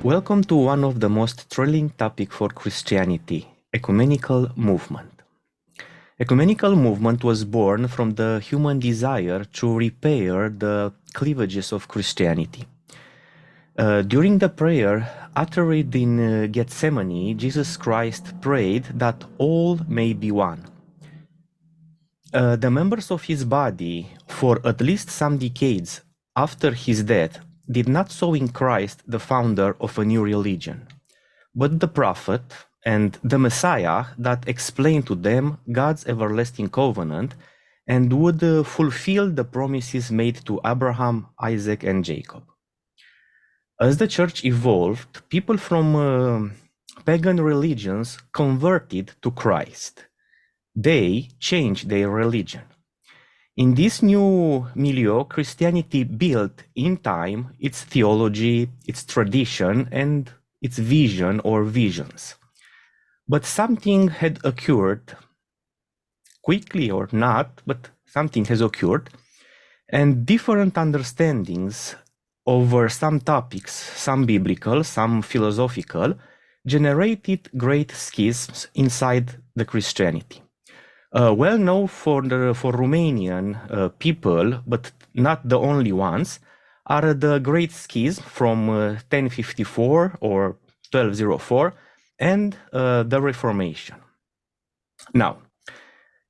Welcome to one of the most thrilling topics for Christianity, ecumenical movement. Ecumenical movement was born from the human desire to repair the cleavages of Christianity. During the prayer uttered in Gethsemane, Jesus Christ prayed that all may be one. The members of his body, for at least some decades after his death, did not saw in Christ the founder of a new religion, but the prophet and the Messiah that explained to them God's everlasting covenant and would fulfill the promises made to Abraham, Isaac, and Jacob. As the church evolved, people from pagan religions converted to Christ. They changed their religion. In this new milieu, Christianity built in time its theology, its tradition, and its vision or visions. But something had occurred, quickly or not, but something has occurred, and different understandings over some topics, some biblical, some philosophical, generated great schisms inside the Christianity. Well known for Romanian people, but not the only ones, are the Great Schism from 1054 or 1204 and the Reformation. Now,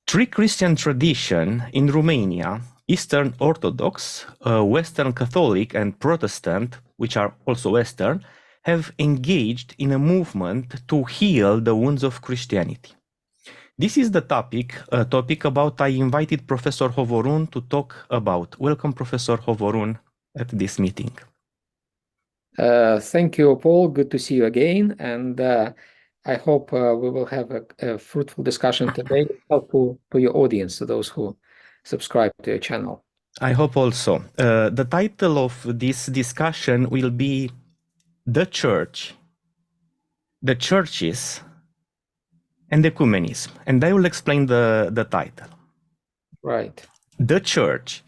three Christian traditions in Romania, Eastern Orthodox, Western Catholic, and Protestant, which are also Western, have engaged in a movement to heal the wounds of Christianity. This is the topic about I invited Professor Hovorun to talk about. Welcome, Professor Hovorun, at this meeting. Thank you, Paul. Good to see you again. And I hope we will have a fruitful discussion today, helpful to your audience, to those who subscribe to your channel. I hope also. The title of this discussion will be The Church, the Churches, and ecumenism, and I will explain the title. Right. The church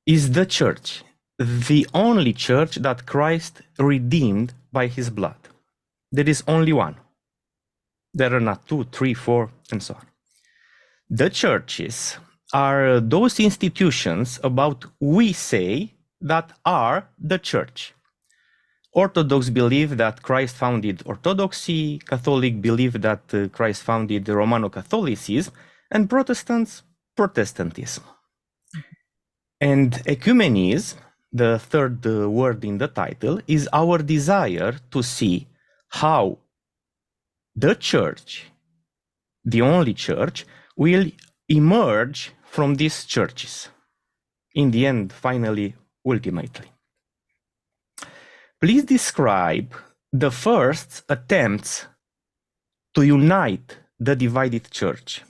is the church, the only church that Christ redeemed by his blood. There is only one. There are not 2, 3, 4, and so on. The churches are those institutions about we say that are the church. Orthodox believe that Christ founded Orthodoxy, Catholic believe that Christ founded Romano-Catholicism, and Protestants, Protestantism. And ecumenism, the third word in the title, is our desire to see how the church, the only church, will emerge from these churches. In the end, finally, ultimately. Please describe the first attempts to unite the divided church,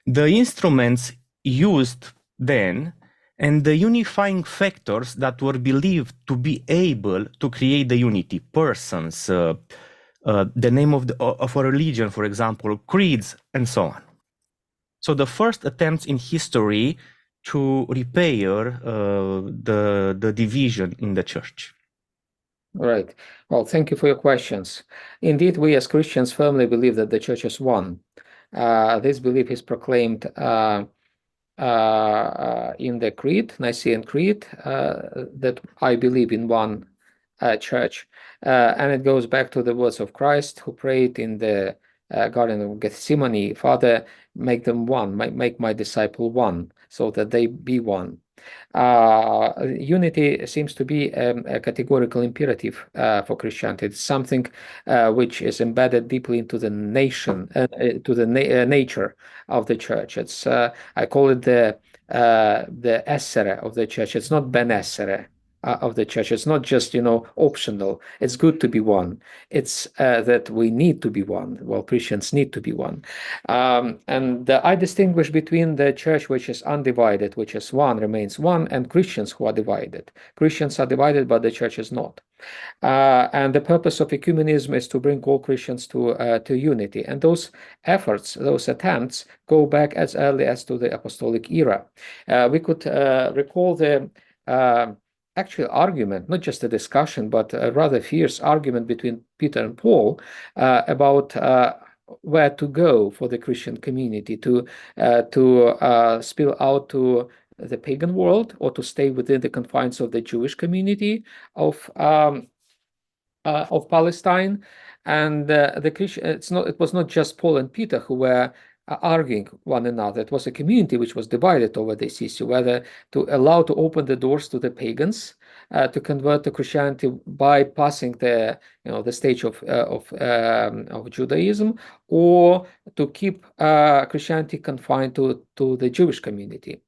the instruments used then, and the unifying factors that were believed to be able to create the unity, persons, the name of a religion, for example, creeds, and so on. So the first attempts in history to repair the division in the church. Right. Well, thank you for your questions. Indeed, we as Christians firmly believe that the church is one. This belief is proclaimed in the Creed, Nicene Creed, that I believe in one church. And it goes back to the words of Christ, who prayed in the Garden of Gethsemane, Father, make them one, make my disciple one, so that they be one. Unity seems to be a categorical imperative for Christianity. It's something which is embedded deeply into the nation, to the nature of the church. It's I call it the essere of the church. It's not ben essere of the church. It's not just, optional. It's good to be one. It's that we need to be one. Well, Christians need to be one. And I distinguish between the church which is undivided, which is one, remains one, and Christians who are divided. Christians are divided, but the church is not. And the purpose of ecumenism is to bring all Christians to unity. And those efforts, those attempts, go back as early as to the apostolic era. We could recall the actually argument, not just a discussion, but a rather fierce argument between Peter and Paul about where to go for the Christian community, to spill out to the pagan world or to stay within the confines of the Jewish community of Palestine. And the Christian, it was not just Paul and Peter who were arguing one another. It was a community which was divided over this issue, whether to allow to open the doors to the pagans to convert to Christianity by passing the stage of Judaism, or to keep Christianity confined to the Jewish community,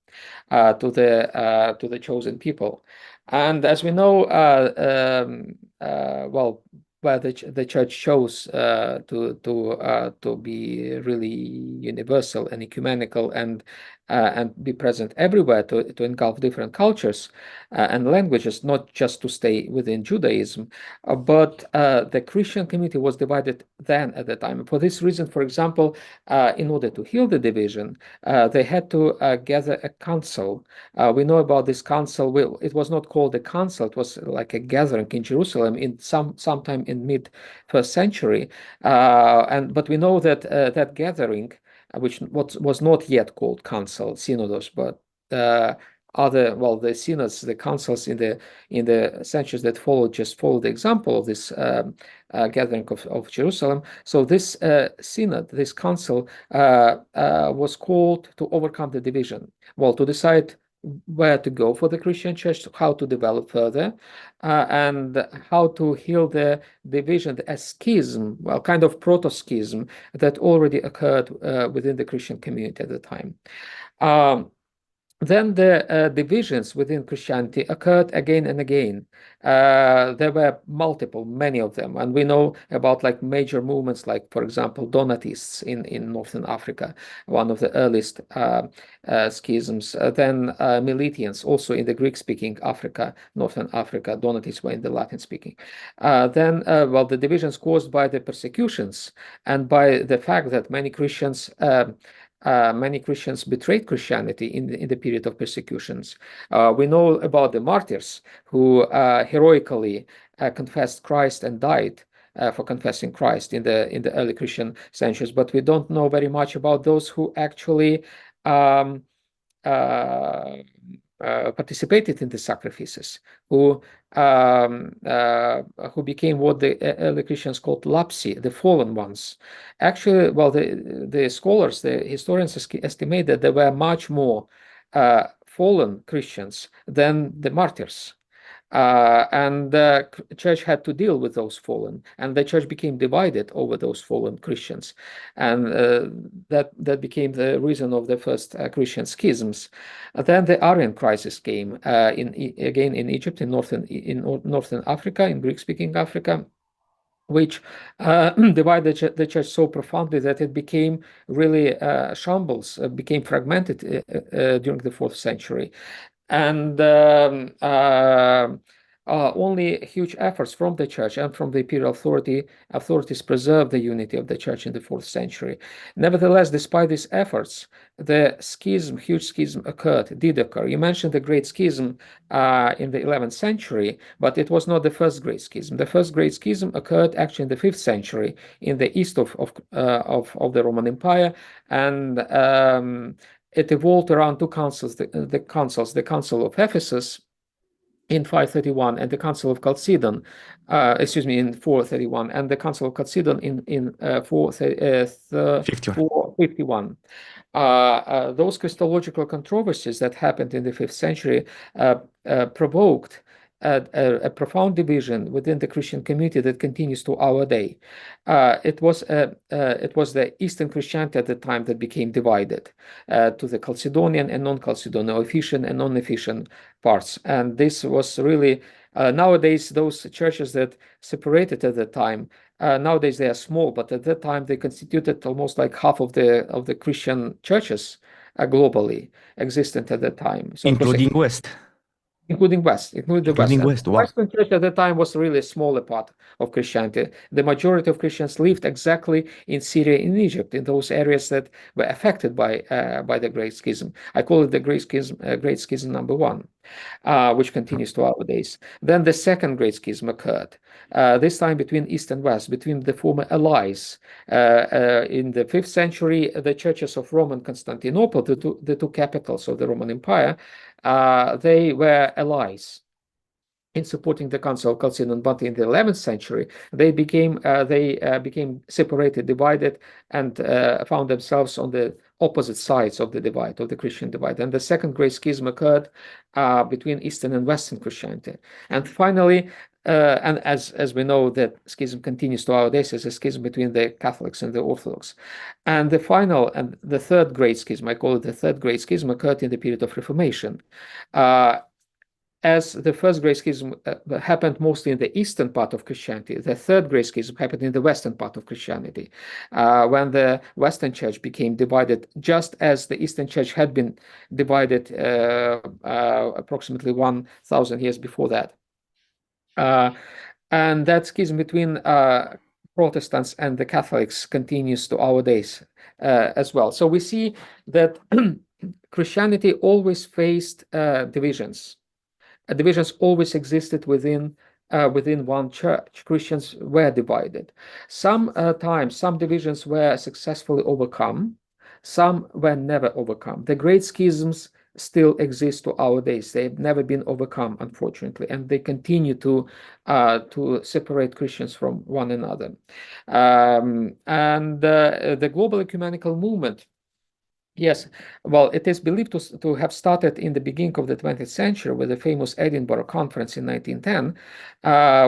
to the chosen people. And as we know, well, where the church chose to be really universal and ecumenical and be present everywhere, to engulf different cultures and languages, not just to stay within Judaism, but the Christian community was divided then at the time. For this reason, for example, in order to heal the division, they had to gather a council. We know about this council. Well, it was not called a council. It was like a gathering in Jerusalem in sometime in mid-first century. But we know that that gathering, which was not yet called council, synodos, but the synods, the councils in the centuries that followed just followed the example of this gathering of Jerusalem. So this synod, this council, was called to overcome the division. Well, to decide where to go for the Christian church, how to develop further, and how to heal the division, a schism, well, kind of proto-schism that already occurred within the Christian community at the time. Then the divisions within Christianity occurred again and again. There were many of them, and we know about like major movements, like for example Donatists in Northern Africa, one of the earliest schisms. Then Meletians, also in the Greek-speaking Africa, Northern Africa. Donatists were in the Latin-speaking. Then the divisions caused by the persecutions and by the fact that many Christians betrayed Christianity in the period of persecutions. We know about the martyrs who heroically confessed Christ and died for confessing Christ in the early Christian centuries, but we don't know very much about those who actually participated in the sacrifices, who became what the early Christians called lapsi, the fallen ones. Actually, well, the scholars, the historians estimate that there were much more fallen Christians than the martyrs. And the church had to deal with those fallen, and the church became divided over those fallen Christians, and that became the reason of the first Christian schisms. Then the Arian crisis came again in Egypt, in northern Africa, in Greek-speaking Africa, which divided the church so profoundly that it became really shambles, became fragmented during the 4th century. And only huge efforts from the church and from the imperial authorities preserved the unity of the church in the 4th century. Nevertheless, despite these efforts, the huge schism did occur. You mentioned the Great Schism in the 11th century, but it was not the first Great Schism. The first Great Schism occurred actually in the 5th century in the east of the Roman Empire, and it evolved around two councils, the Council of Ephesus in 531 and the Council of Chalcedon, in 431, and the Council of Chalcedon in 451. Those Christological controversies that happened in the 5th century provoked a profound division within the Christian community that continues to our day. It was the Eastern Christianity at the time that became divided to the Chalcedonian and non-Chalcedonian, Ephesian and non-Ephesian parts. And this was really nowadays those churches that separated at the time. Nowadays they are small, but at that time they constituted almost like half of the Christian churches globally existent at that time. So including West. Including the West. Wow. The Western Church at the time was really a smaller part of Christianity. The majority of Christians lived exactly in Syria, in Egypt, in those areas that were affected by the Great Schism. I call it the Great Schism number 1. which continues to our days. Then the second great schism occurred, this time between East and West, between the former allies. In the 5th century, the churches of Rome and Constantinople, the two capitals of the Roman Empire, they were allies in supporting the Council of Chalcedon, but in the 11th century, they became separated, divided, and found themselves on the opposite sides of the divide, of the Christian divide. And the second great schism occurred between Eastern and Western Christianity. And finally, and as we know, that schism continues to our days, as a schism between the Catholics and the Orthodox. And the final and the third great schism, I call it the third great schism, occurred in the period of Reformation. As the first great schism happened mostly in the eastern part of Christianity, the third great schism happened in the western part of Christianity, when the Western Church became divided, just as the Eastern Church had been divided approximately 1,000 years before that. And that schism between Protestants and the Catholics continues to our days as well. So we see that Christianity always faced divisions. Divisions always existed within one church. Christians were divided. Sometimes some divisions were successfully overcome, some were never overcome. The great schisms still exist to our days. They've never been overcome, unfortunately, and they continue to separate Christians from one another. The global ecumenical movement, yes, well, it is believed to have started in the beginning of the 20th century with the famous Edinburgh Conference in 1910,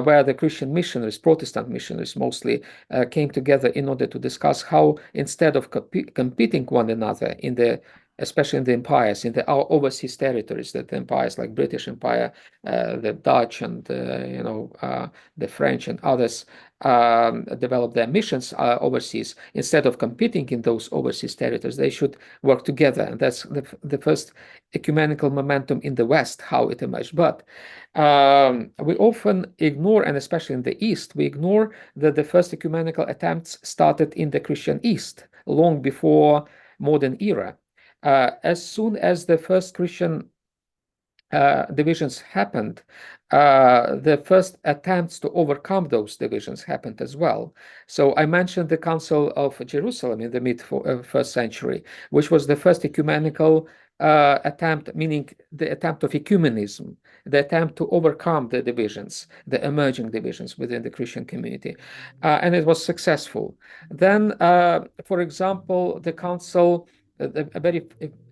where the Christian missionaries, Protestant missionaries mostly, came together in order to discuss how, instead of competing one another especially in the empires, in the overseas territories, that the empires like British Empire, the Dutch, and the French and others developed their missions overseas. Instead of competing in those overseas territories, they should work together, and that's the first ecumenical momentum in the West, how it emerged. But we often ignore, and especially in the East, we ignore that the first ecumenical attempts started in the Christian East, long before modern era. As soon as the first Christian divisions happened, the first attempts to overcome those divisions happened as well. So I mentioned the Council of Jerusalem in the mid-1st century, which was the first ecumenical attempt, meaning the attempt of ecumenism, the attempt to overcome the divisions, the emerging divisions within the Christian community. And it was successful. Then, for example, the council, a very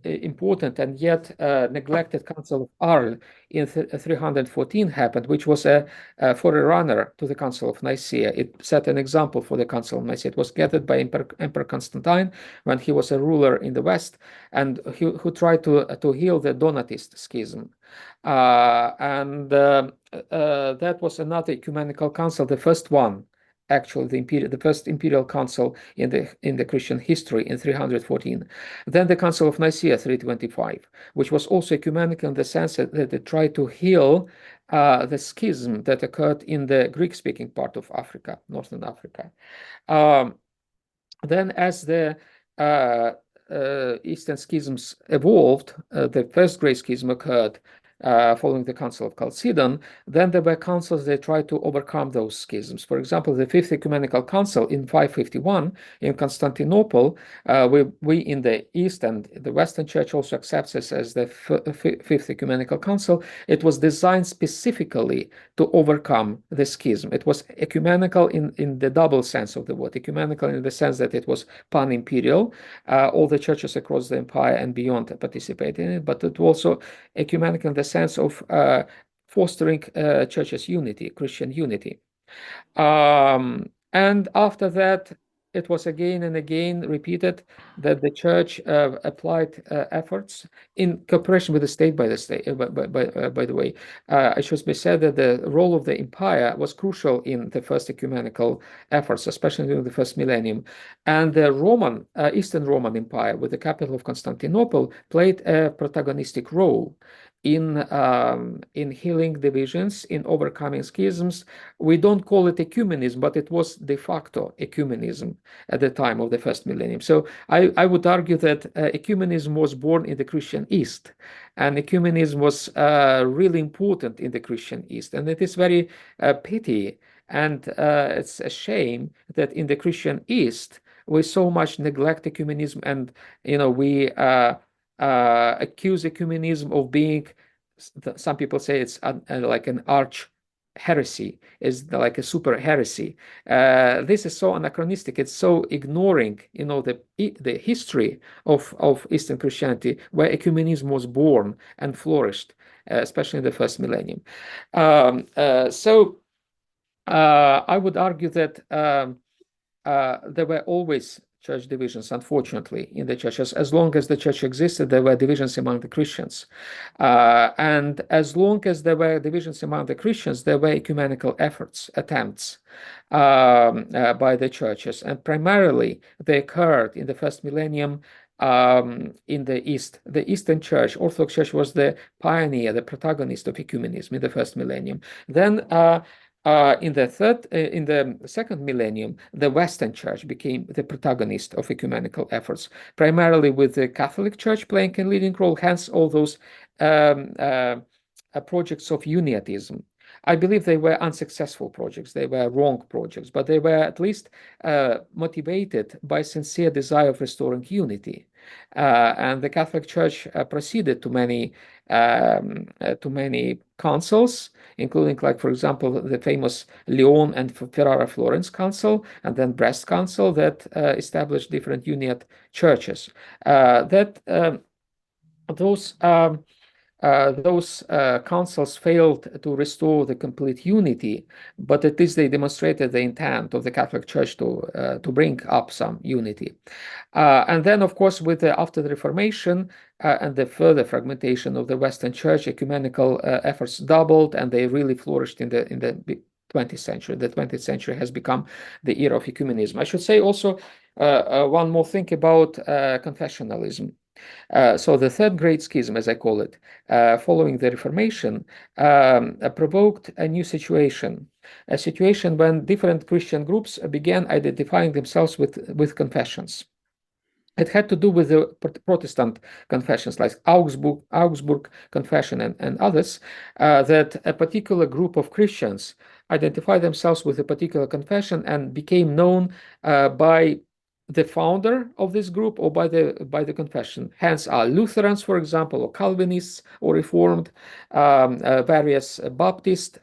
important and yet neglected Council of Arles in 314 happened, which was a forerunner to the Council of Nicaea. It set an example for the Council of Nicaea. It was gathered by Emperor Constantine when he was a ruler in the West, and who tried to heal the Donatist schism. That was another ecumenical council, the first one, actually the first imperial council in the Christian history in 314. Then the Council of Nicaea 325, which was also ecumenical in the sense that it tried to heal the schism that occurred in the Greek-speaking part of Africa, Northern Africa. Then as the Eastern schisms evolved, the first great schism occurred following the Council of Chalcedon. Then there were councils that tried to overcome those schisms. For example, the Fifth Ecumenical Council in 551 in Constantinople, we in the East and the Western Church also accepts this as the Fifth Ecumenical Council. It was designed specifically to overcome the schism. It was ecumenical in the double sense of the word, ecumenical in the sense that it was pan-imperial. All the churches across the empire and beyond participated in it, but it was also ecumenical in the sense of fostering churches' unity, Christian unity. And after that, it was again and again repeated that the church applied efforts in cooperation with the state. By the way, it should be said that the role of the empire was crucial in the first ecumenical efforts, especially during the first millennium. And the Eastern Roman Empire, with the capital of Constantinople, played a protagonistic role in healing divisions, in overcoming schisms. We don't call it ecumenism, but it was de facto ecumenism at the time of the first millennium. So I would argue that ecumenism was born in the Christian East, and ecumenism was really important in the Christian East. And it is very pity, and it's a shame that in the Christian East we so much neglect ecumenism, and we accuse ecumenism of being, some people say it's like an arch heresy, is like a super heresy. This is so anachronistic. It's so ignoring, the history of Eastern Christianity, where ecumenism was born and flourished, especially in the first millennium. So I would argue that there were always church divisions, unfortunately, in the churches. As long as the church existed, there were divisions among the Christians. And as long as there were divisions among the Christians, there were ecumenical attempts by the churches. And primarily, they occurred in the first millennium in the East. The Eastern Church, Orthodox Church, was the pioneer, the protagonist of ecumenism in the first millennium. Then in the second millennium, the Western Church became the protagonist of ecumenical efforts, primarily with the Catholic Church playing a leading role, hence all those projects of uniatism. I believe they were unsuccessful projects. They were wrong projects, but they were at least motivated by sincere desire of restoring unity. And the Catholic Church proceeded to many councils, including, like, for example, the famous Lyon and Ferrara-Florence Council, and then Brest Council, that established different uniate churches. Those councils failed to restore the complete unity, but at least they demonstrated the intent of the Catholic Church to bring up some unity. And then, of course, after the Reformation and the further fragmentation of the Western Church, ecumenical efforts doubled, and they really flourished in the 20th century. The 20th century has become the era of ecumenism. I should say also one more thing about confessionalism. So the third great schism, as I call it, following the Reformation, provoked a new situation, a situation when different Christian groups began identifying themselves with confessions. It had to do with the Protestant confessions, like Augsburg Confession and others, that a particular group of Christians identified themselves with a particular confession and became known by the founder of this group or by the confession. Hence are Lutherans, for example, or Calvinists, or Reformed, various Baptist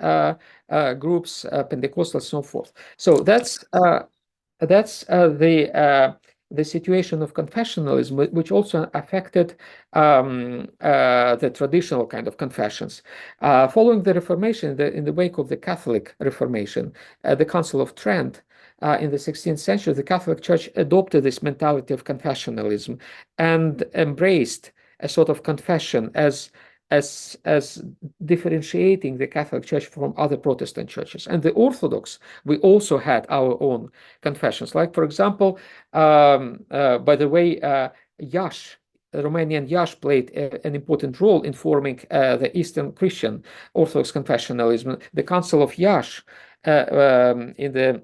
groups, Pentecostal, so forth. So that's the situation of confessionalism, which also affected the traditional kind of confessions. Following the Reformation, in the wake of the Catholic Reformation, the Council of Trent, in the 16th century, the Catholic Church adopted this mentality of confessionalism and embraced a sort of confession as differentiating the Catholic Church from other Protestant churches. And the Orthodox, we also had our own confessions. Like, for example, by the way, Iași, Romanian Iași played an important role in forming the Eastern Christian Orthodox confessionalism. The Council of Iași in the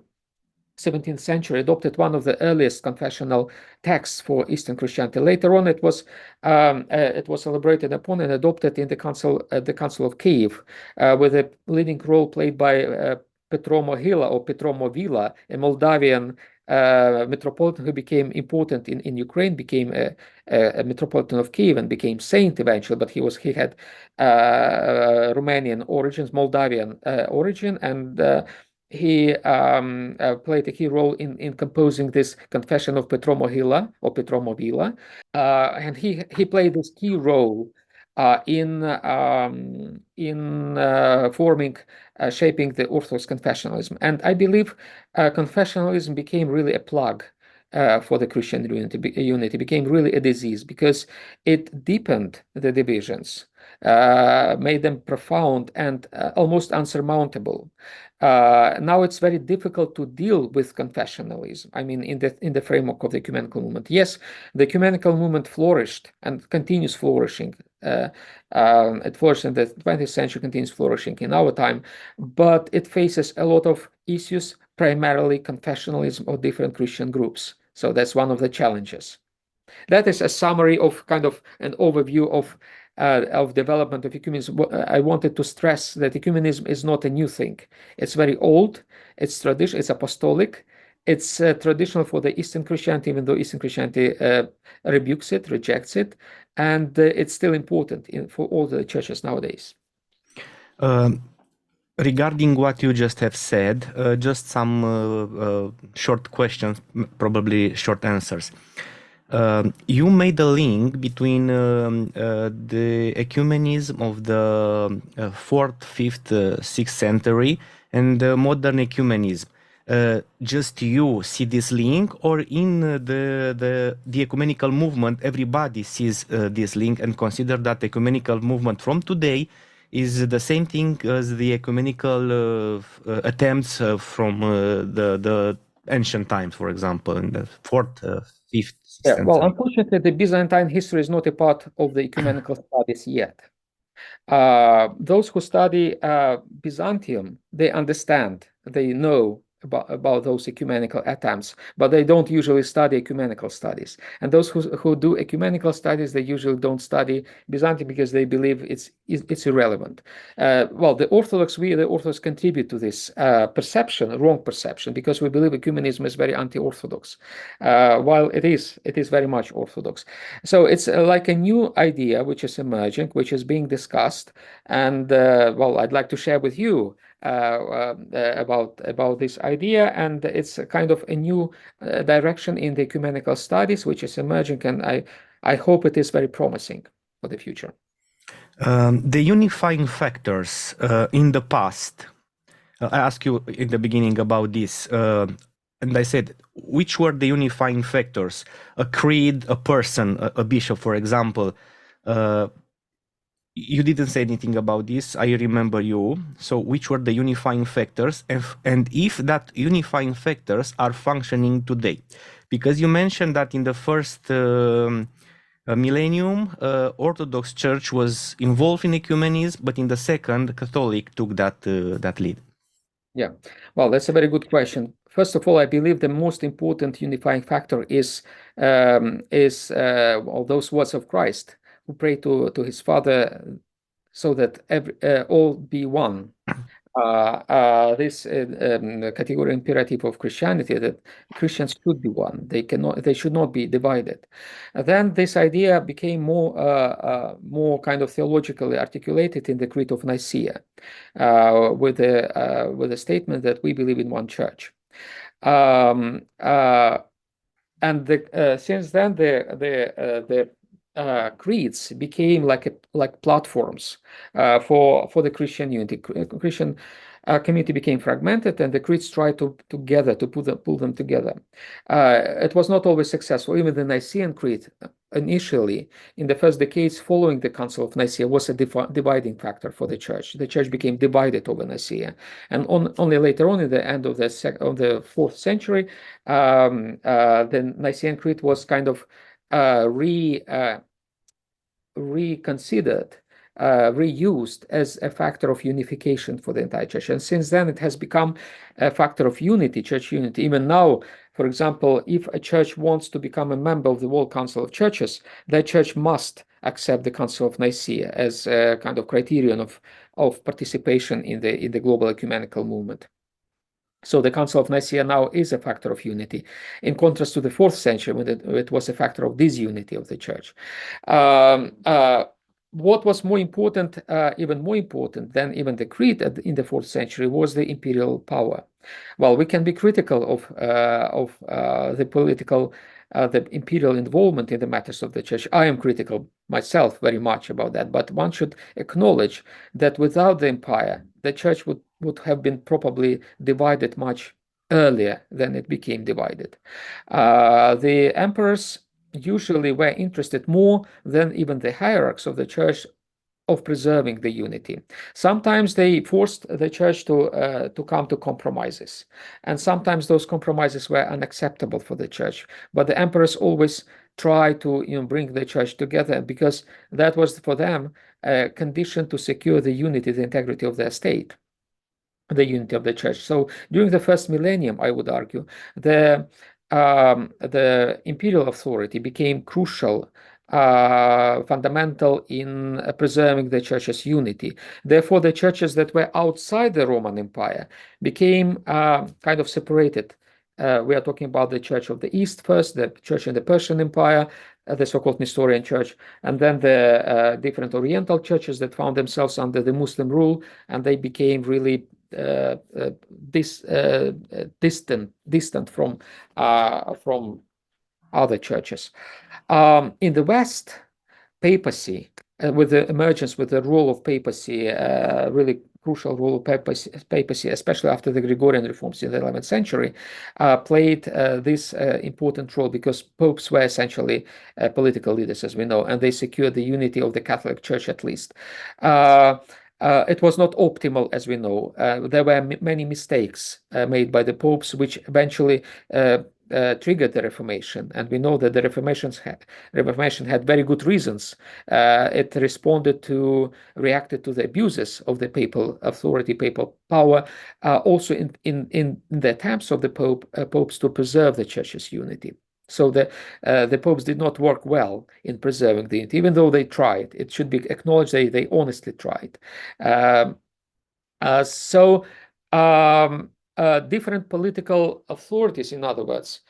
17th century adopted one of the earliest confessional texts for Eastern Christianity. Later on, it was elaborated upon and adopted in the Council of Kiev, with a leading role played by Petro Mohila or Petro Movila, a Moldavian metropolitan who became important in Ukraine, became a metropolitan of Kiev and became saint eventually, but he had Romanian origins, Moldavian origin, and he played a key role in composing this confession of Petro Mohila or Petro Movila, and he played this key role in forming, shaping the Orthodox confessionalism. And I believe confessionalism became really a plug for the Christian unity, became really a disease, because it deepened the divisions, made them profound and almost unsurmountable. Now it's very difficult to deal with confessionalism. I mean, in the framework of the ecumenical movement. Yes, the ecumenical movement flourished and continues flourishing It flourished in the 20th century, continues flourishing in our time, but it faces a lot of issues, primarily confessionalism of different Christian groups. So that's one of the challenges. That is a summary of kind of an overview of development of ecumenism. I wanted to stress that ecumenism is not a new thing. It's very old. It's tradition. It's apostolic. It's traditional for the Eastern Christianity, even though Eastern Christianity rebukes it, rejects it, and it's still important for all the churches nowadays. Regarding what you just have said, just some short questions, probably short answers. You made a link between the ecumenism of the 4th, 5th, 6th century and modern ecumenism. Just you see this link, or in the ecumenical movement everybody sees this link and consider that the ecumenical movement from today is the same thing as the ecumenical attempts from the ancient times, for example, in the 4th, 5th, 6th Yeah, well, century? unfortunately, the Byzantine history is not a part of the ecumenical studies yet. Those who study Byzantium, they understand, they know about those ecumenical attempts, but they don't usually study ecumenical studies. And those who do ecumenical studies, they usually don't study Byzantium because they believe it's irrelevant. Well, the Orthodox contribute to this perception, wrong perception, because we believe ecumenism is very anti-Orthodox, while it is very much Orthodox. So it's like a new idea which is emerging, which is being discussed, and well, I'd like to share with you about this idea, and it's a kind of a new direction in the ecumenical studies which is emerging, and I hope it is very promising for the future. The unifying factors in the past, I asked you in the beginning about this, and I said, which were the unifying factors? A creed, a person, a bishop, for example. You didn't say anything about this, I remember you. So which were the unifying factors, and if that unifying factors are functioning today? Because you mentioned that in the first millennium, Orthodox Church was involved in ecumenism, but in the second, Catholic took that lead. Yeah, well, that's a very good question. First of all, I believe the most important unifying factor is all those words of Christ, who prayed to his Father so that all be one. This category imperative of Christianity, that Christians should be one. They should not be divided. Then this idea became more kind of theologically articulated in the Creed of Nicaea, with the statement that we believe in one church. And since then, the creeds became like platforms for the Christian unity. Christian community became fragmented, and the creeds tried to pull them together. It was not always successful. Even the Nicene Creed, initially in the first decades following the Council of Nicaea, was a dividing factor for the church. The church became divided over Nicaea, and only later on, in the end of the 4th century, the Nicene Creed was kind of reconsidered, reused as a factor of unification for the entire church. And since then, it has become a factor of unity, church unity. Even now, for example, if a church wants to become a member of the World Council of Churches, that church must accept the Council of Nicaea as a kind of criterion of participation in the global ecumenical movement. So the Council of Nicaea now is a factor of unity, in contrast to the 4th century, when it was a factor of disunity of the church. What was more important, even more important than even the creed in the 4th century, was the imperial power. Well, we can be critical of the political, the imperial involvement in the matters of the church. I am critical myself very much about that, but one should acknowledge that without the empire, the church would have been probably divided much earlier than it became divided. The emperors usually were interested more than even the hierarchs of the church of preserving the unity. Sometimes they forced the church to come to compromises, and sometimes those compromises were unacceptable for the church. But the emperors always try to bring the church together, because that was for them a condition to secure the unity, the integrity of their state, the unity of the church. So during the first millennium, I would argue, the imperial authority became crucial, fundamental in preserving the church's unity. Therefore, the churches that were outside the Roman Empire became kind of separated. We are talking about the Church of the East first, the Church in the Persian Empire, the so-called Nestorian Church, and then the different Oriental churches that found themselves under the Muslim rule, and they became really distant from other churches. In the West, papacy, with the emergence, with the role of papacy, really crucial role of papacy, especially after the Gregorian reforms in the 11th century, played this important role, because popes were essentially political leaders, as we know, and they secured the unity of the Catholic Church at least. It was not optimal, as we know. There were many mistakes made by the popes, which eventually triggered the Reformation, and we know that the Reformation had very good reasons. It reacted to the abuses of the papal authority, papal power, also in the attempts of the popes to preserve the church's unity. So the popes did not work well in preserving the unity, even though they tried. It should be acknowledged they honestly tried. Different political authorities, in other words,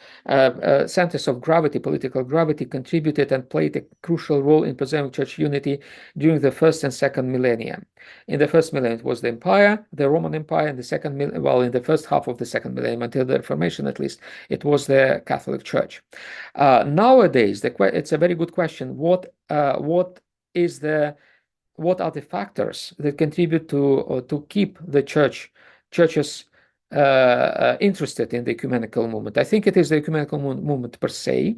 centers of gravity, political gravity, contributed and played a crucial role in preserving church unity during the first and second millennia. In the first millennium, it was the empire, the Roman Empire, and in the first half of the second millennium, until the Reformation at least, it was the Catholic Church. Nowadays, it's a very good question. What are the factors that contribute to keep the churches interested in the ecumenical movement? I think it is the ecumenical movement per se.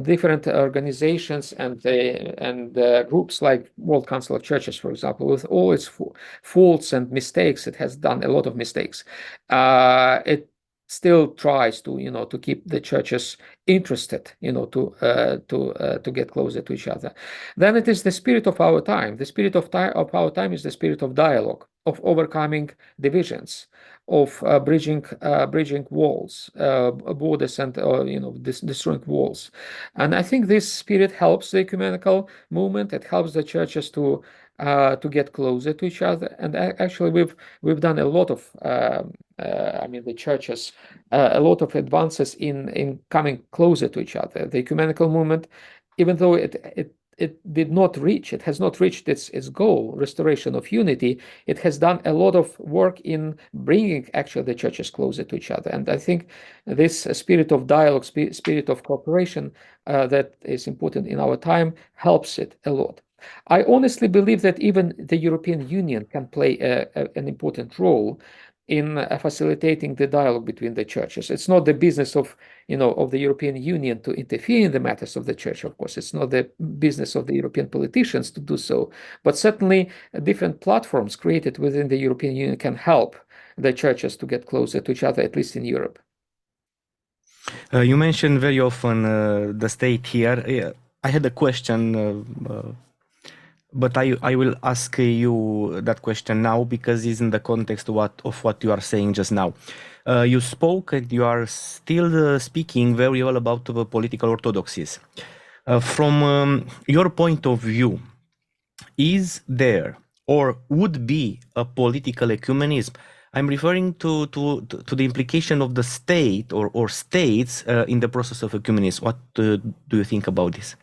Different organizations and groups like World Council of Churches, for example, with all its faults and mistakes, it has done a lot of mistakes. It still tries to keep the churches interested, to get closer to each other. Then it is the spirit of our time. The spirit of our time is the spirit of dialogue, of overcoming divisions, of bridging walls, borders, and destroying walls. And I think this spirit helps the ecumenical movement. It helps the churches to get closer to each other. And actually, we've done a lot of the churches, a lot of advances in coming closer to each other. The ecumenical movement, even though it has not reached its goal, restoration of unity, it has done a lot of work in bringing actually the churches closer to each other. And I think this spirit of dialogue, spirit of cooperation that is important in our time helps it a lot. I honestly believe that even the European Union can play an important role in facilitating the dialogue between the churches. It's not the business of the European Union to interfere in the matters of the church, of course. It's not the business of the European politicians to do so. But certainly different platforms created within the European Union can help the churches to get closer to each other, at least in Europe. You mentioned very often the state here. I had a question, but I will ask you that question now, because it's in the context of what you are saying just now. You spoke, and you are still speaking very well about the political orthodoxies. From your point of view, is there or would be a political ecumenism? I'm referring to the implication of the state or states in the process of ecumenism. What do you think about this?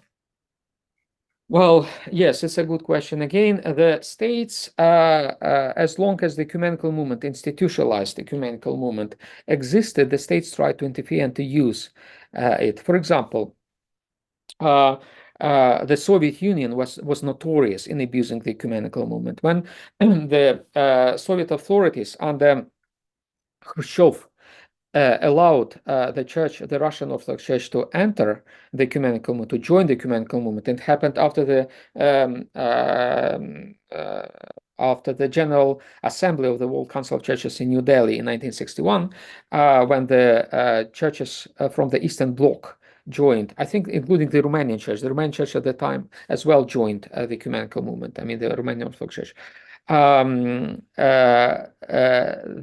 Well, yes, it's a good question. Again, the states, as long as the ecumenical movement, institutionalized ecumenical movement existed, the states tried to interfere and to use it. For example, the Soviet Union was notorious in abusing the ecumenical movement. When the Soviet authorities under Khrushchev allowed the Russian Orthodox Church to enter the ecumenical movement, to join the ecumenical movement. It happened after the General Assembly of the World Council of Churches in New Delhi in 1961, when the churches from the Eastern Bloc joined, I think including the Romanian Church. The Romanian Church at the time as well joined the ecumenical movement. I mean, the Romanian Orthodox Church.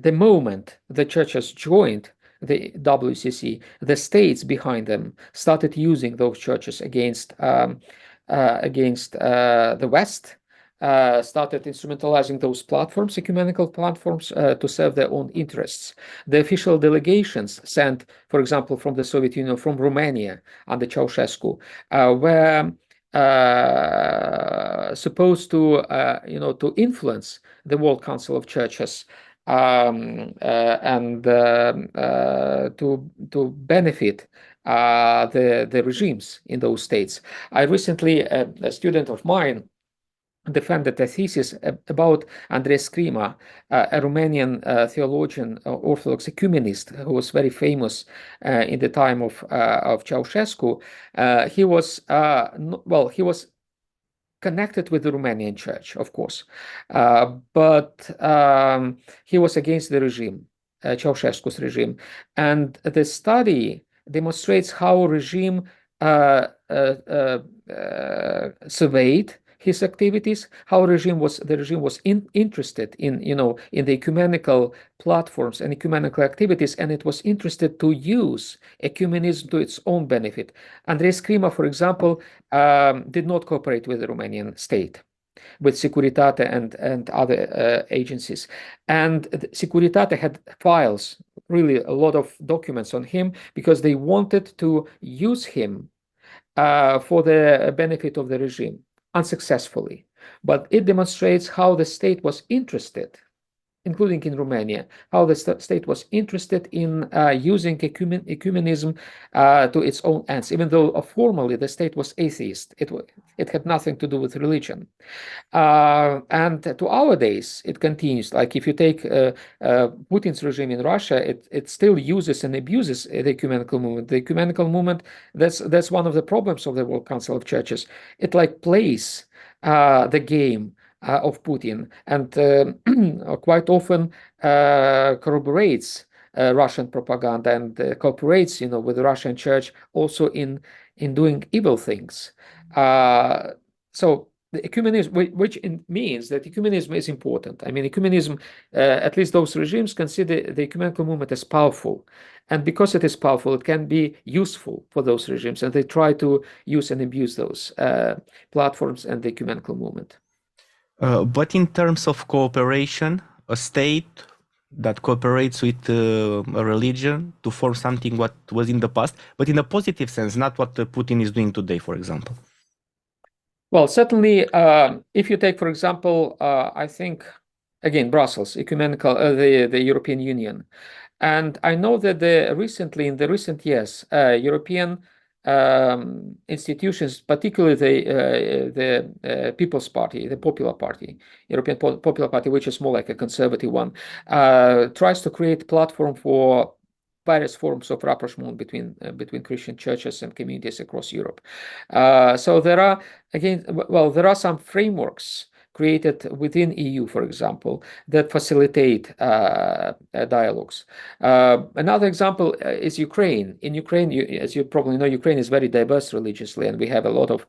The moment the churches joined the WCC, the states behind them started using those churches against the West, started instrumentalizing those platforms, ecumenical platforms, to serve their own interests. The official delegations sent, for example, from the Soviet Union, from Romania under Ceausescu, were supposed to, to influence the World Council of Churches and to benefit the regimes in those states. I recently, a student of mine, defended a thesis about Andrei Scrima, a Romanian theologian, Orthodox ecumenist, who was very famous in the time of Ceausescu. He was connected with the Romanian Church, of course, but he was against the regime, Ceausescu's regime, and the study demonstrates how regime surveyed his activities, how the regime was interested in the ecumenical platforms and ecumenical activities, and it was interested to use ecumenism to its own benefit. Andrei Scrima, for example, did not cooperate with the Romanian state, with Securitate and other agencies, and Securitate had files, really a lot of documents on him, because they wanted to use him for the benefit of the regime. Unsuccessfully, but it demonstrates how the state was interested, including in Romania, how the state was interested in using ecumenism to its own ends, even though formally the state was atheist. It had nothing to do with religion. And to our days, it continues. Like if you take Putin's regime in Russia, it still uses and abuses the ecumenical movement. The ecumenical movement, that's one of the problems of the World Council of Churches. It like plays the game of Putin, and quite often corroborates Russian propaganda and cooperates, with the Russian Church also in doing evil things. So the ecumenism, which means that ecumenism is important. I mean, ecumenism, at least those regimes consider the ecumenical movement as powerful. And because it is powerful, it can be useful for those regimes. And they try to use and abuse those platforms and the ecumenical movement. But in terms of cooperation, a state that cooperates with a religion to form something what was in the past, but in a positive sense, not what Putin is doing today, for example. Well, certainly, if you take, for example, I think, again, Brussels, ecumenical, the European Union. And I know that in the recent years, European institutions, particularly the People's Party, the Popular Party, European Popular Party, which is more like a conservative one, tries to create platform for various forms of rapprochement between Christian churches and communities across Europe. So there are some frameworks created within EU, for example, that facilitate dialogues. Another example is Ukraine. In Ukraine, as you probably know, Ukraine is very diverse religiously, and we have a lot of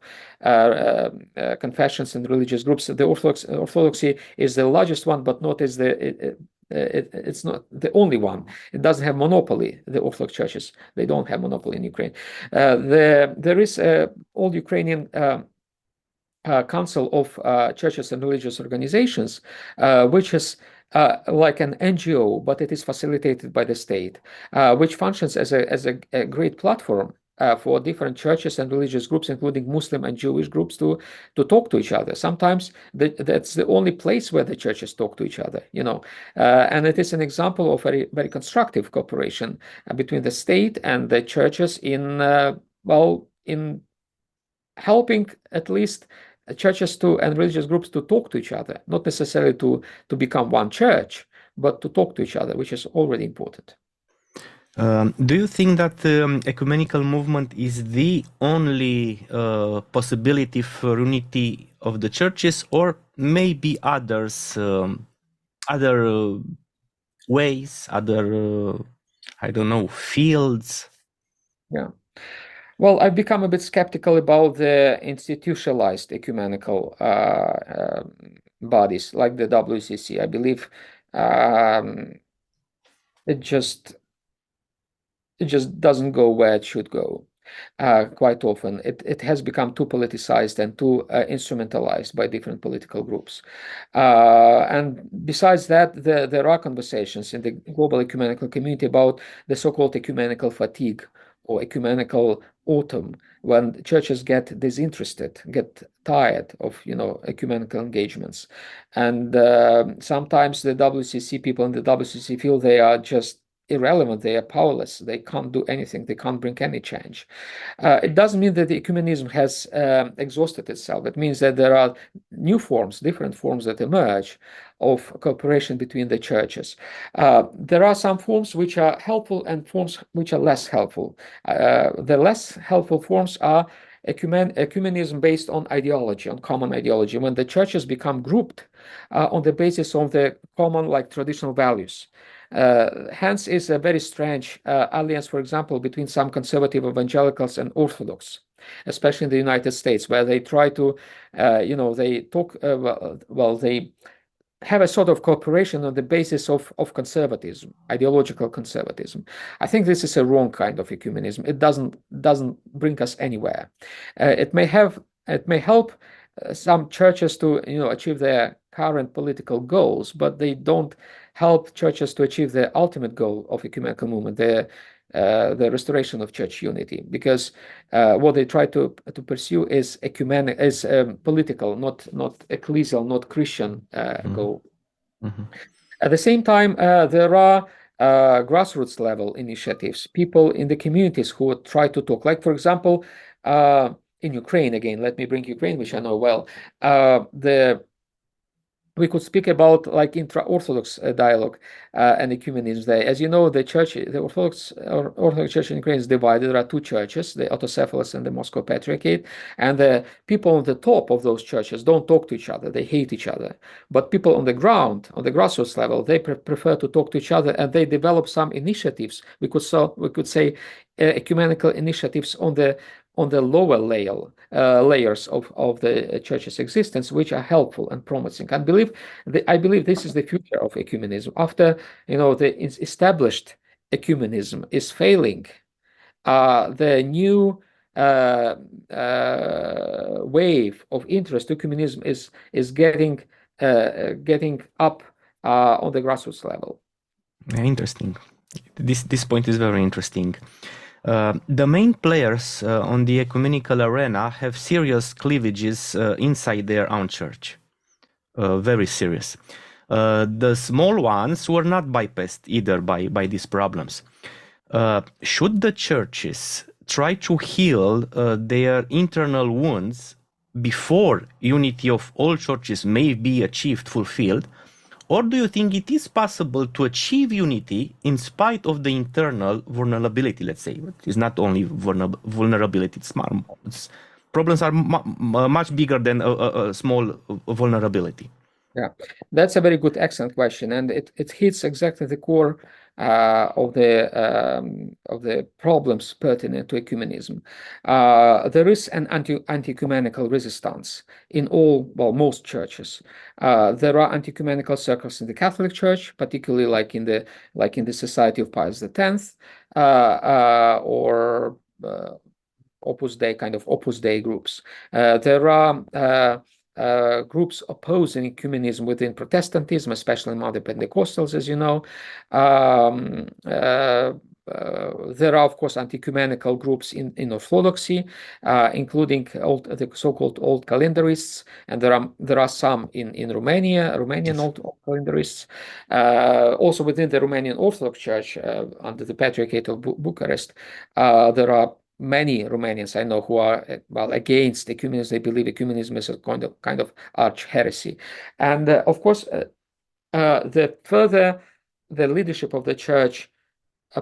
confessions and religious groups. The Orthodoxy is the largest one, but not as it's not the only one. It doesn't have monopoly. The Orthodox churches, they don't have monopoly in Ukraine. There is all Ukrainian Council of Churches and Religious Organizations, which is like an NGO, but it is facilitated by the state, which functions as a great platform for different churches and religious groups, including Muslim and Jewish groups, to talk to each other. Sometimes that's the only place where the churches talk to each other, and it is an example of very, very constructive cooperation between the state and the churches in helping at least churches and religious groups to talk to each other, not necessarily to become one church, but to talk to each other, which is already important. Do you think that ecumenical movement is the only possibility for unity of the churches, or maybe others, other ways, other, I don't know, fields? Yeah. Well, I've become a bit skeptical about the institutionalized ecumenical bodies like the WCC. I believe it just doesn't go where it should go. Quite often, it has become too politicized and too instrumentalized by different political groups. And besides that, there are conversations in the global ecumenical community about the so-called ecumenical fatigue or ecumenical autumn, when churches get disinterested, get tired of ecumenical engagements, and sometimes the WCC people in the WCC feel they are just irrelevant, they are powerless, they can't do anything, they can't bring any change. It doesn't mean that the ecumenism has exhausted itself. It means that there are new forms, different forms that emerge of cooperation between the churches. There are some forms which are helpful and forms which are less helpful. The less helpful forms are ecumenism based on ideology, on common ideology, when the churches become grouped on the basis of the common, like, traditional values. Hence is a very strange alliance, for example, between some conservative evangelicals and Orthodox, especially in the United States, where they try to, they talk, they have a sort of cooperation on the basis of conservatism, ideological conservatism. I think this is a wrong kind of ecumenism. It doesn't bring us anywhere. It may help some churches to achieve their current political goals, but they don't help churches to achieve the ultimate goal of ecumenical movement, the restoration of church unity, because what they try to pursue is political, not ecclesial, not Christian goal. Mm-hmm. At the same time, there are grassroots level initiatives, people in the communities who try to talk. Like, for example, in Ukraine, again, let me bring Ukraine, which I know well. We could speak about, like, intra-Orthodox dialogue and ecumenism there. As you know, the Orthodox Church in Ukraine is divided. There are two churches, the Autocephalous and the Moscow Patriarchate, and the people on the top of those churches don't talk to each other. They hate each other. But people on the ground, on the grassroots level, they prefer to talk to each other, and they develop some initiatives. We could say ecumenical initiatives on the lower layers of the church's existence, which are helpful and promising. I believe this is the future of ecumenism. After the established ecumenism is failing, the new wave of interest to ecumenism is getting up on the grassroots level. Interesting. This point is very interesting. The main players on the ecumenical arena have serious cleavages inside their own church. Very serious. The small ones were not bypassed either by these problems. Should the churches try to heal their internal wounds before unity of all churches may be achieved, fulfilled? Or do you think it is possible to achieve unity in spite of the internal vulnerability, let's say? It's not only vulnerability, problems are much bigger than a small vulnerability. Yeah, that's a very good, excellent question, and it hits exactly the core of the problems pertinent to ecumenism. There is an anti-ecumenical resistance in most churches. There are anti-ecumenical circles in the Catholic Church, particularly like in the Society of Pius X, or Opus Dei groups. There are groups opposing ecumenism within Protestantism, especially among the Pentecostals, as you know. There are, of course, anti-ecumenical groups in Orthodoxy, including the so-called Old Calendarists, and there are some in Romanian Old Calendarists. Also within the Romanian Orthodox Church, under the Patriarchate of Bucharest, there are many Romanians I know who are against ecumenism. They believe ecumenism is a kind of arch heresy, and of course, the further the leadership of the church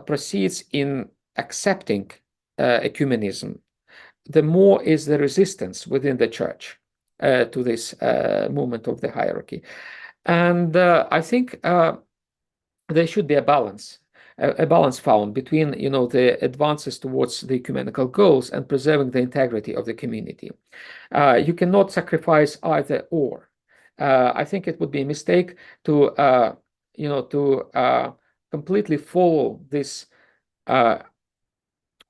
proceeds in accepting ecumenism, the more is the resistance within the church to this movement of the hierarchy. And I think there should be a balance found between, the advances towards the ecumenical goals and preserving the integrity of the community. You cannot sacrifice either or. I think it would be a mistake to, completely follow this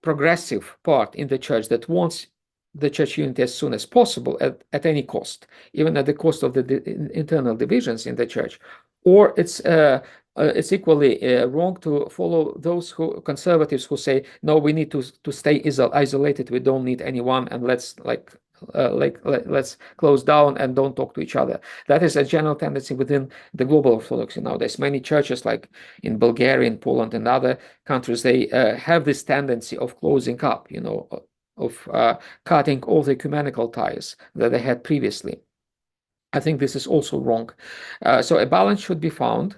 progressive part in the church that wants the church unity as soon as possible at any cost, even at the cost of the internal divisions in the church. Or it's equally wrong to follow those conservatives who say, no, we need to stay isolated. We don't need anyone, and let's let's close down and don't talk to each other. That is a general tendency within the global Orthodoxy nowadays. Many churches, like in Bulgaria, in Poland, and other countries, they have this tendency of closing up, of cutting all the ecumenical ties that they had previously. I think this is also wrong. So a balance should be found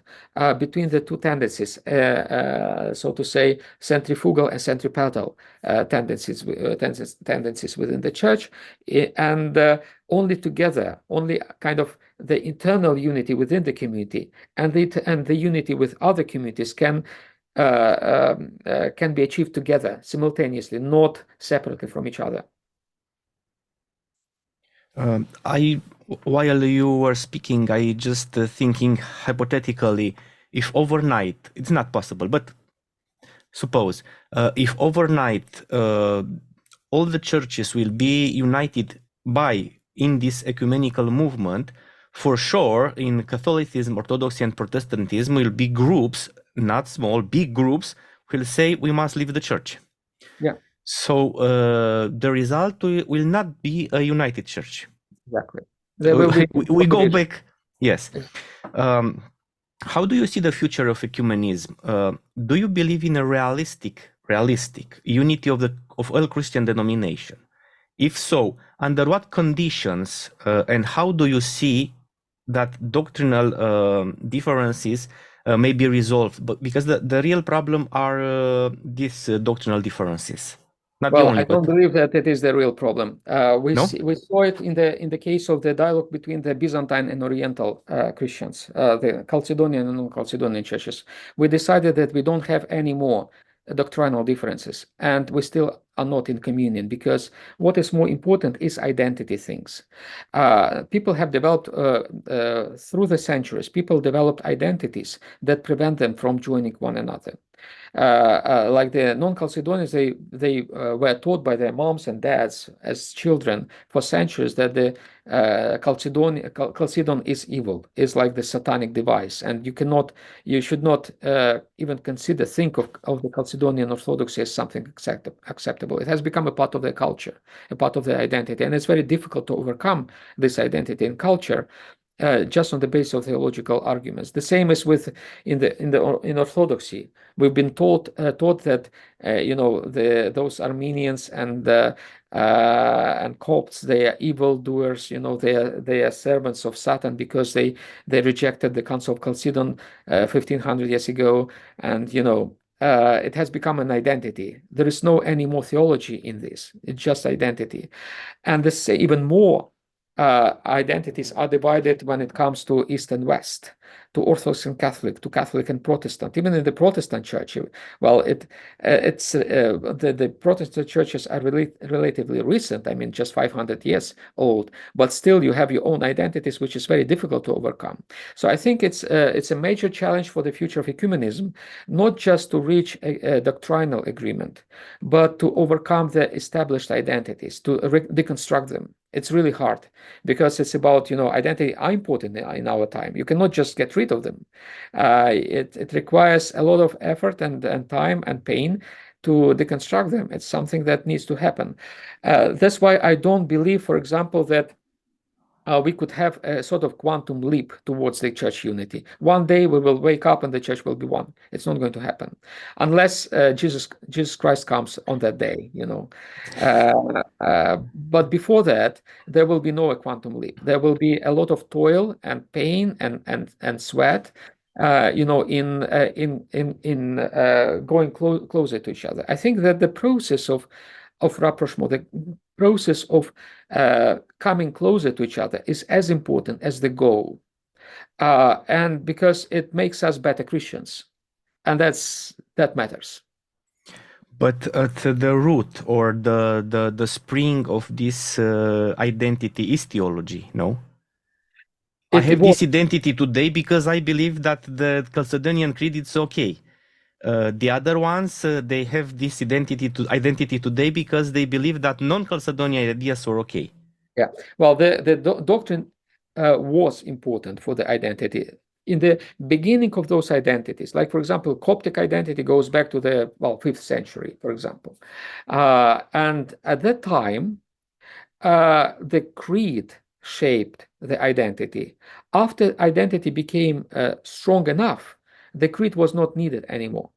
between the two tendencies, so to say, centrifugal and centripetal tendencies within the church, and only together, only kind of the internal unity within the community and the unity with other communities can be achieved together simultaneously, not separately from each other. While you were speaking, I just thinking hypothetically, if overnight, it's not possible, but suppose if overnight all the churches will be united in this ecumenical movement, for sure in Catholicism, Orthodoxy, and Protestantism will be groups, not small, big groups, will say we must leave the church. Yeah. So the result will not be a united church. Exactly. We go back. Yes. How do you see the future of ecumenism? Do you believe in a realistic unity of all Christian denomination? If so, under what conditions and how do you see that doctrinal differences may be resolved? But because the real problem are these doctrinal differences. Not well, the only, I don't believe that it is the real problem. We No? we saw it in the case of the dialogue between the Byzantine and Oriental Christians, the Chalcedonian and non-Chalcedonian churches. We decided that we don't have any more doctrinal differences, and we still are not in communion, because what is more important is identity things. People have developed through the centuries. People developed identities that prevent them from joining one another. Like the non-Chalcedonians, they were taught by their moms and dads as children for centuries that the Chalcedon is evil, is like the satanic device, and you should not even think of the Chalcedonian Orthodoxy as something acceptable. It has become a part of their culture, a part of their identity, and it's very difficult to overcome this identity and culture just on the basis of theological arguments. The same is in Orthodoxy. We've been taught that those Armenians and Copts, they are evildoers. They are servants of Satan because they rejected the Council of Chalcedon 1500 years ago, and it has become an identity. There is no any more theology in this. It's just identity, and this even more. Identities are divided when it comes to East and West, to Orthodox and Catholic, to Catholic and Protestant. Even in the Protestant church, well, the Protestant churches are relatively recent. I mean, just 500 years old, but still you have your own identities, which is very difficult to overcome. So I think it's a major challenge for the future of ecumenism, not just to reach a doctrinal agreement, but to overcome the established identities, to deconstruct them. It's really hard because it's about, identity are important in our time. You cannot just get rid of them. It requires a lot of effort and time and pain to deconstruct them. It's something that needs to happen. That's why I don't believe, for example, that we could have a sort of quantum leap towards the church unity. One day we will wake up and the church will be one. It's not going to happen unless Jesus Christ comes on that day, But before that, there will be no quantum leap. There will be a lot of toil and pain and sweat going closer to each other. I think that the process of rapprochement, the process of coming closer to each other, is as important as the goal, and because it makes us better Christians, and that matters. But at the root or the spring of this identity is theology, no? I have this identity today because I believe that the Chalcedonian Creed is okay. The other ones, they have this identity today because they believe that non-Chalcedonian ideas are okay. Yeah, well, the doctrine was important for the identity. In the beginning of those identities, like, for example, Coptic identity goes back to the 5th century, for example. And at that time, the creed shaped the identity. After identity became strong enough, the creed was not needed anymore.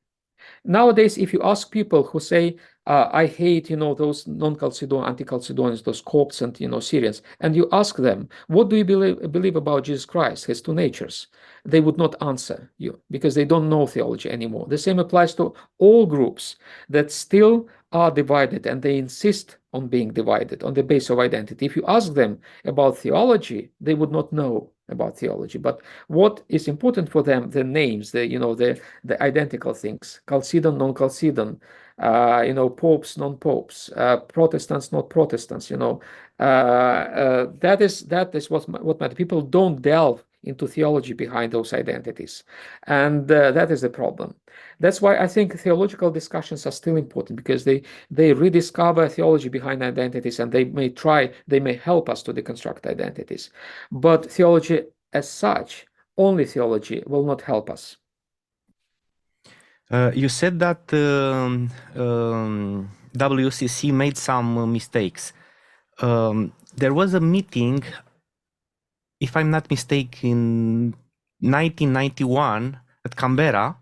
Nowadays, if you ask people who say, I hate, those non-Chalcedonian, anti-Chalcedonians, those Copts and, Syrians, and you ask them, what do you believe about Jesus Christ, his two natures? They would not answer you because they don't know theology anymore. The same applies to all groups that still are divided, and they insist on being divided on the basis of identity. If you ask them about theology, they would not know about theology. But what is important for them, the names, the identical things, Chalcedon, non-Chalcedon, popes, non-popes, Protestants, not Protestants, that is what matters. People don't delve into theology behind those identities, and that is the problem. That's why I think theological discussions are still important, because they rediscover theology behind identities, and they may help us to deconstruct identities. But theology as such, only theology, will not help us. You said that WCC made some mistakes. There was a meeting, if I'm not mistaken, in 1991 at Canberra,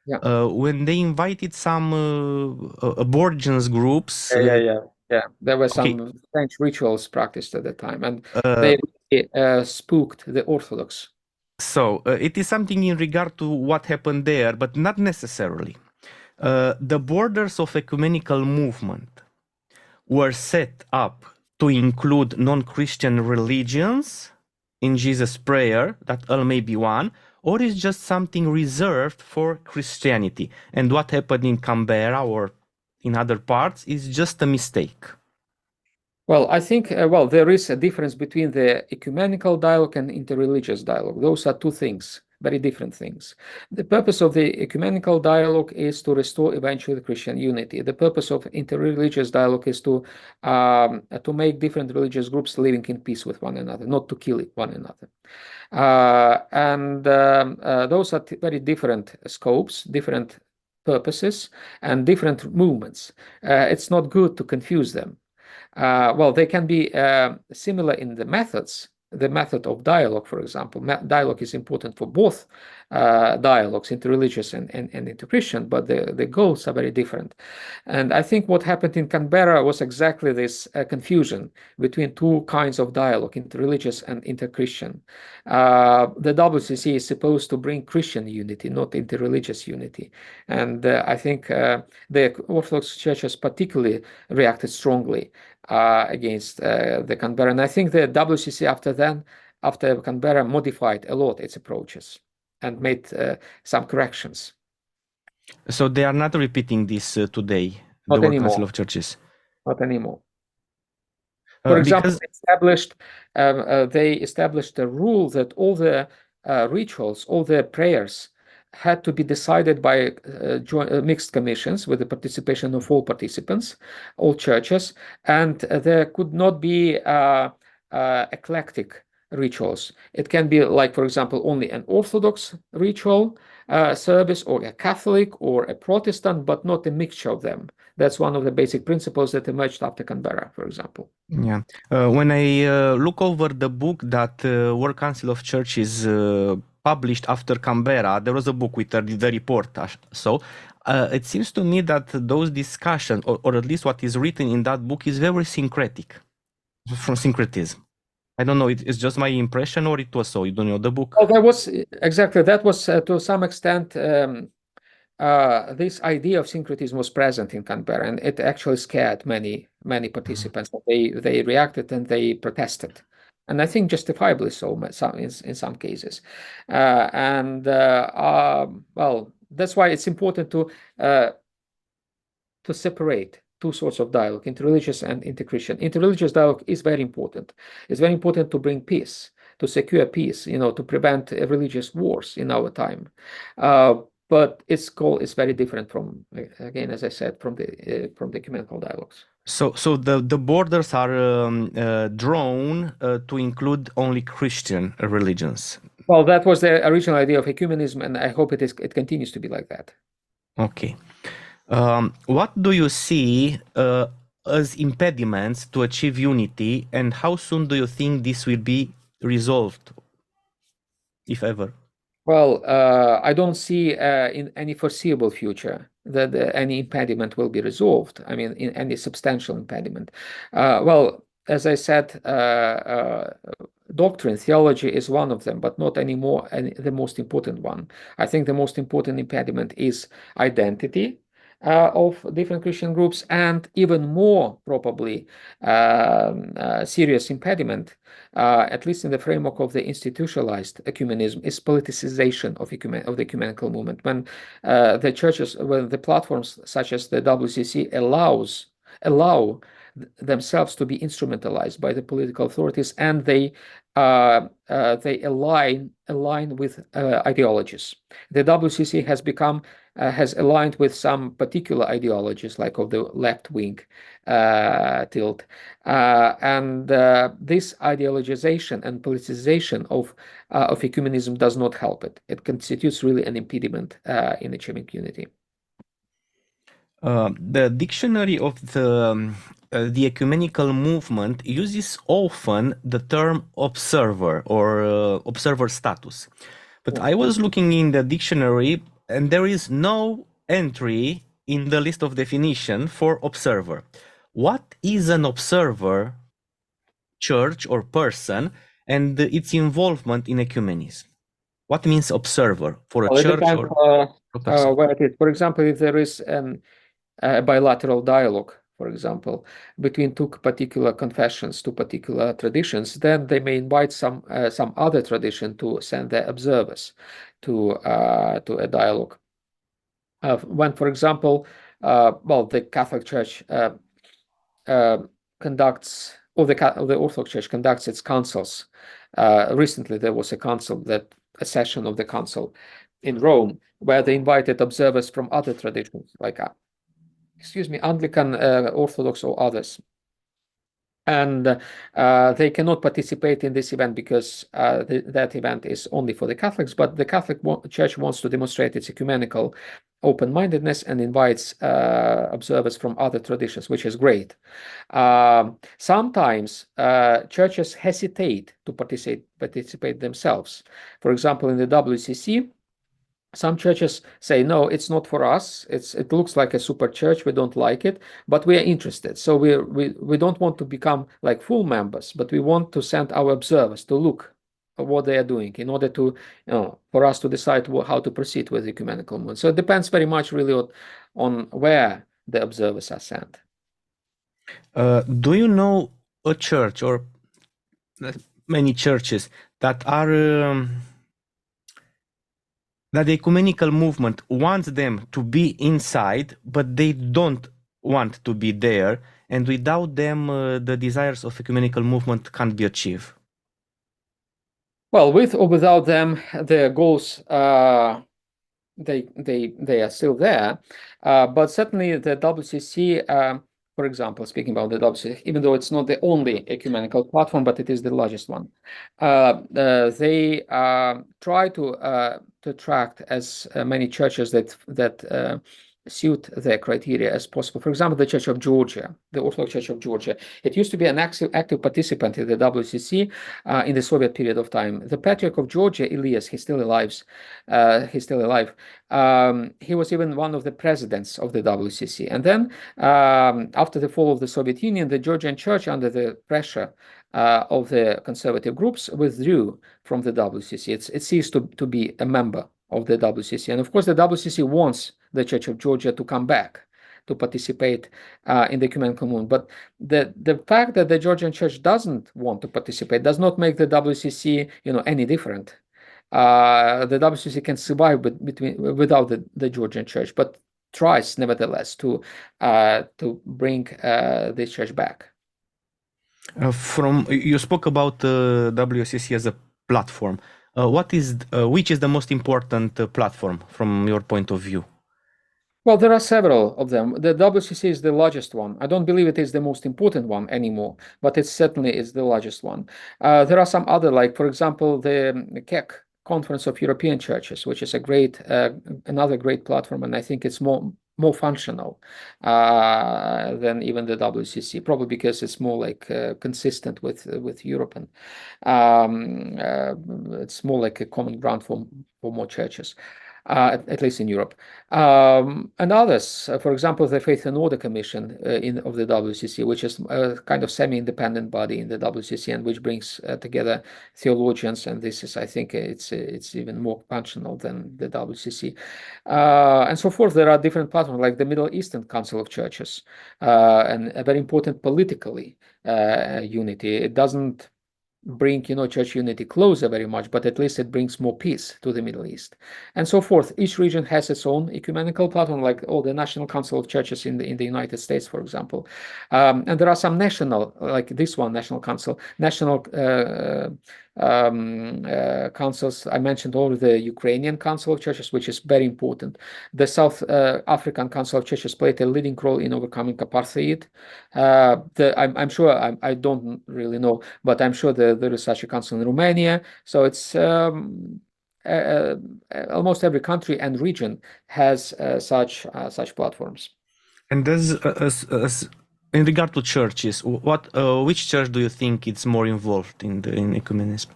when they invited some aborigines groups. Yeah. There were some strange rituals practiced at the time, and they spooked the Orthodox. So it is something in regard to what happened there, but not necessarily. The borders of ecumenical movement were set up to include non-Christian religions in Jesus' prayer, that all may be one, or is just something reserved for Christianity? And what happened in Canberra or in other parts is just a mistake. Well, I think, there is a difference between the ecumenical dialogue and interreligious dialogue. Those are two things, very different things. The purpose of the ecumenical dialogue is to restore eventually Christian unity. The purpose of interreligious dialogue is to make different religious groups living in peace with one another, not to kill one another. Those are very different scopes, different purposes, and different movements. It's not good to confuse them. They can be similar in the methods. The method of dialogue, for example, dialogue is important for both dialogues, interreligious and inter-Christian, but the goals are very different. And I think what happened in Canberra was exactly this confusion between two kinds of dialogue, interreligious and inter-Christian. The WCC is supposed to bring Christian unity, not interreligious unity. And I think the Orthodox churches particularly reacted strongly against the Canberra. And I think the WCC after Canberra modified a lot its approaches and made some corrections. So they are not repeating this today, not the World anymore. Council of Churches? Not anymore. For example, they established a rule that all the rituals, all the prayers had to be decided by mixed commissions with the participation of all participants, all churches, and there could not be eclectic rituals. It can be like, for example, only an Orthodox ritual service, or a Catholic or a Protestant, but not a mixture of them. That's one of the basic principles that emerged after Canberra, for example. Yeah. When I look over the book that World Council of Churches published after Canberra, there was a book with the report. So it seems to me that those discussions, or at least what is written in that book, is very syncretic, from syncretism. I don't know, it's just my impression, or it was so? You don't know the book? Well, that was to some extent this idea of syncretism was present in Canberra, and it actually scared many participants. They reacted and they protested, and I think justifiably so in some cases. Well, that's why it's important to separate two sorts of dialogue: interreligious and interchristian. Interreligious dialogue is very important. It's very important to bring peace, to secure peace, to prevent religious wars in our time. But its goal is very different from, again, as I said, from the ecumenical dialogues. So the borders are drawn to include only Christian religions. Well, that was the original idea of ecumenism, and I hope it continues to be like that. Okay. What do you see as impediments to achieve unity, and how soon do you think this will be resolved, if ever? Well, I don't see in any foreseeable future that any impediment will be resolved. I mean, in any substantial impediment. Well, as I said, doctrine, theology is one of them, but not anymore the most important one. I think the most important impediment is identity of different Christian groups, and even more probably serious impediment, at least in the framework of the institutionalized ecumenism, is politicization of the ecumenical movement. When the churches, when the platforms such as the WCC allow themselves to be instrumentalized by the political authorities, and they align with ideologies. The WCC has aligned with some particular ideologies, like of the left wing tilt, and this ideologization and politicization of ecumenism does not help it. It constitutes really an impediment in achieving unity. The dictionary of the ecumenical movement uses often the term observer or observer status. But I was looking in the dictionary and there is no entry in the list of definition for observer. What is an observer, church or person, and its involvement in ecumenism? What means observer for a church or a person? Where it is. For example, if there is a bilateral dialogue, for example, between two particular confessions, two particular traditions, then they may invite some other tradition to send their observers to a dialogue. When, for example, the Catholic Church conducts, or the Orthodox Church conducts its councils. Recently, there was a session of the council in Rome where they invited observers from other traditions, like Anglican, Orthodox, or others. And they cannot participate in this event because that event is only for the Catholics, but the Catholic Church wants to demonstrate its ecumenical open-mindedness and invites observers from other traditions, which is great. Sometimes churches hesitate to participate themselves. For example, in the WCC, some churches say, no, it's not for us. It looks like a super church. We don't like it, but we are interested. So we don't want to become like full members, but we want to send our observers to look at what they are doing in order to, for us to decide how to proceed with the ecumenical movement. So it depends very much really on where the observers are sent. Do you know a church or many churches that are that the ecumenical movement wants them to be inside, but they don't want to be there, and without them, the desires of ecumenical movement can't be achieved? Well, with or without them, their goals they are still there, but certainly the WCC. For example, speaking about the WCC, even though it's not the only ecumenical platform, but it is the largest one, they try to attract as many churches that suit their criteria as possible. For example, the Church of Georgia, the Orthodox Church of Georgia, it used to be an active participant in the WCC in the Soviet period of time. The Patriarch of Georgia, Elias, he's still alive. He was even one of the presidents of the WCC. And then after the fall of the Soviet Union, the Georgian Church, under the pressure of the conservative groups, withdrew from the WCC. It ceased to be a member of the WCC. And of course, the WCC wants the Church of Georgia to come back to participate in the ecumenical movement. But the fact that the Georgian Church doesn't want to participate does not make the WCC, any different. The WCC can survive without the Georgian Church, but tries nevertheless to bring this church back. You spoke about WCC as a platform. Which is the most important platform from your point of view? Well, there are several of them. The WCC is the largest one. I don't believe it is the most important one anymore, but it certainly is the largest one. There are some other, like, for example, the CEC, Conference of European Churches, which is another great platform, and I think it's more functional than even the WCC, probably because it's more like consistent with Europe, and it's more like a common ground for more churches. At least in Europe, and others. For example, the Faith and Order Commission of the WCC, which is a kind of semi-independent body in the WCC, and which brings together theologians. And this is, I think, it's even more functional than the WCC, and so forth. There are different platforms, like the Middle Eastern Council of Churches, and a very important politically unity. It doesn't bring church unity closer very much, but at least it brings more peace to the Middle East, and so forth. Each region has its own ecumenical platform, like the National Council of Churches in the United States, for example, and there are some national, like this one, national council, national councils. I mentioned already the Ukrainian Council of Churches, which is very important. The South African Council of Churches played a leading role in overcoming apartheid. I'm sure, I don't really know, but I'm sure there is such a council in Romania. So it's almost every country and region has such platforms. And in regard to churches, which church do you think is more involved in ecumenism?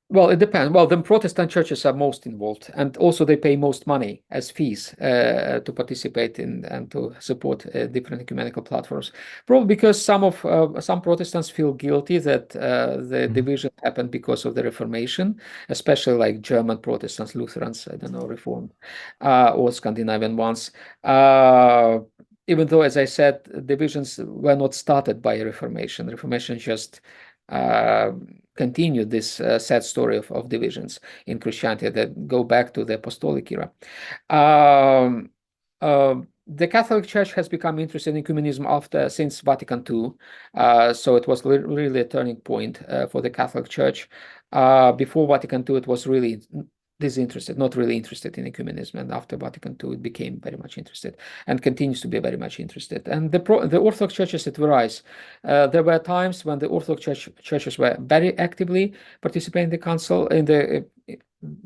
Well, it depends. Well, the Protestant churches are most involved, and also they pay most money as fees to participate in and to support different ecumenical platforms. Probably because some Protestants feel guilty that the division happened because of the Reformation, especially like German Protestants, Lutherans, I don't know, Reformed, or Scandinavian ones. Even though, as I said, divisions were not started by Reformation. Reformation just continued this sad story of divisions in Christianity that go back to the apostolic era. The Catholic Church has become interested in ecumenism since Vatican II, so it was really a turning point for the Catholic Church. Before Vatican II, it was really disinterested, not really interested in ecumenism, and after Vatican II, it became very much interested and continues to be very much interested. And the Orthodox churches, it varies. There were times when the Orthodox churches were very actively participating in the council, in the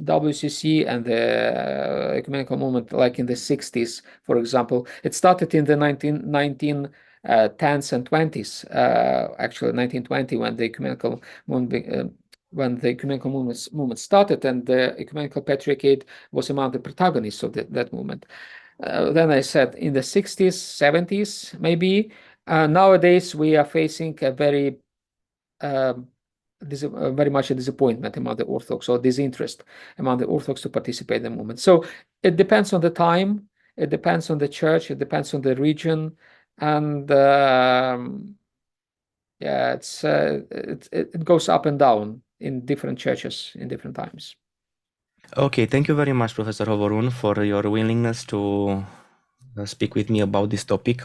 WCC and the ecumenical movement, like in the 60s, for example. It started in the 1910s and 20s, actually 1920, when the ecumenical movement movement started, and the ecumenical patriarchate was among the protagonists of that movement. Then I said in the 60s, 70s, maybe. Nowadays, we are facing a very much a disappointment among the Orthodox, or disinterest among the Orthodox to participate in the movement. So it depends on the time, it depends on the church, it depends on the region, and it goes up and down in different churches in different times. Okay, thank you very much, Professor Hovorun, for your willingness to speak with me about this topic.